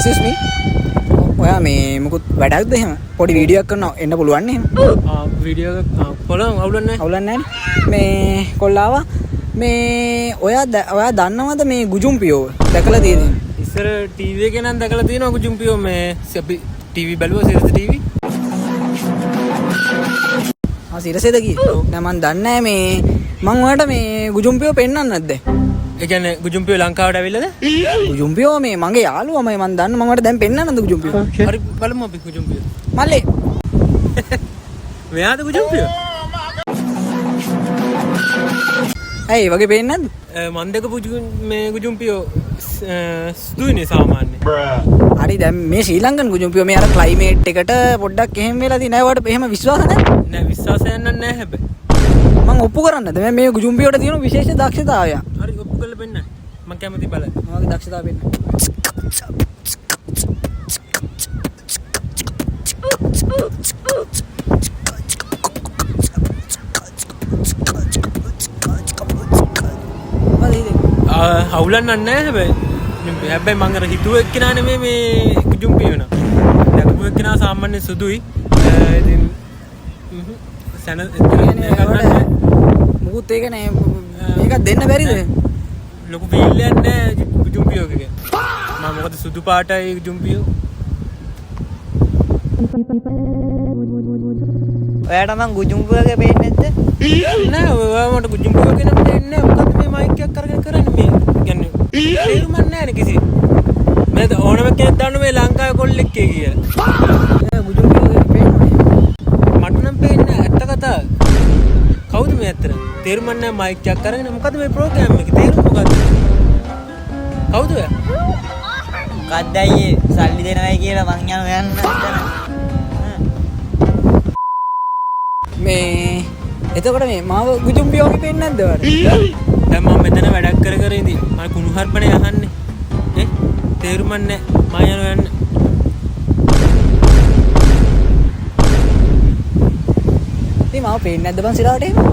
excuse me. ඔයා මේ මොකුත් වැඩක්ද එහෙම? පොඩි වීඩියෝ එකක් කරනවා එන්න පුළුවන් නේ එහෙම? වීඩියෝ එක කොළම අවුලන්නේ අවුලන්නේ නැහැ. මේ කොල්ලාවා මේ ඔයා දන්නවද මේ ගුජුම්පියෝ දැකලා තියෙනවද? ඉස්සර ටීවී එකේ නම් දැකලා තියෙනවා ගුජුම්පියෝ මේ අපි ටීවී බැලුවා සිරස ටීවී. සිරසේද කියේ? නෑ මන් දන්නේ නැහැ මේ මං ඔයාලට මේ ගුජුම්පියෝ පෙන්නන්නත් නැද්ද? ඒ කියන්නේ ගුජුම්පියෝ ලංකාවට ඇවිල්ලාද? ගුජුම්පියෝ මේ මගේ යාළුවමයි මන් දන්න මම ඔයාලට දැන් පෙන්නන්නද ගුජුම්පියෝ? හරි බලමු අපි ගුජුම්පියෝ. මල්ලේ. මෙයාද ගුජුම්පියෝ? ඇයි වගේ පේන්නේ නැද්ද? මන් දැකපු මේ ගුජුම්පියෝ ස්තුයිනේ සාමාන්‍ය. හරි දැන් මේ ශ්‍රී ලංකන් ගුජුම්පියෝ මේ අර ක්ලයිමේට් එකට පොඩ්ඩක් එහෙම වෙලා තියෙන අය වට එහෙම විශ්වාස නැහැ. නෑ විශ්වාසයක් නැහැ හැබැයි. මම ඔප්පු කරන්නද මේ ගුජුම්පියෝට තියෙන විශේෂ දක්ෂතාවය. හරි ඔප්පු කරලා පෙන්නන්න. මම කැමති බලන්න. මගේ දක්ෂතාවය පෙන්නන්න. හවුලන්න නැහැ හැබැයි. හැබැයි මම අර හිතුව එක්කෙනා නෙමෙයි මේ ගුජුම්පියෝ න. දැකපු එක්කෙනා සාමාන්‍ය සුදුයි. ඉතින් මුකුත් ඒක නෑ මේක දෙන්න බැරිද? ලොකු ෆීල් එකක් නෑ ගුජුම්පියෝ එකේ. මම මොකද සුදු පාටයි ගුජුම්පියෝ. ඔයාට මං ගුජුම්පියෝගේ පේන්නේ නැද්ද? නෑ ඔයා මට ගුජුම්පියෝ කියන දෙන්නේ නෑ. මොකද මේ මයික් එකක් අරගෙන කරන්නේ මේ. කියන්නේ තේරුම් නෑනේ කිසි. මේ ඕනම කෙනෙක් දන්න මේ ලංකාවේ කොල්ලෙක් කියලා. ගුජුම්පියෝගේ පේන්නේ. මට නම් පේන්නේ ඇත්ත කතා. කවුද මේ ඇත්තට? තේරුම් නැහැ මයික් එකක් අරගෙන මොකද මේ ප්‍රෝග්‍රෑම් එකේ තේරුම මොකද්ද? කවුද ඔයා? මොකද්ද අයියේ සල්ලි දෙනවයි කියලා මං යන්න මේ එතකොට මේ මාව ගුජුම්පියෝගේ පේන්නේ නැද්ද ඔයාලට? දැන් මම මෙතන වැඩක් කර ඉඳි මම කුණු හර්පණේ අහන්නේ. ඈ තේරුම් නැහැ මම යන්න. ඉතින් මාව පේන්නේ නැද්ද බං සිරාවට එහෙම?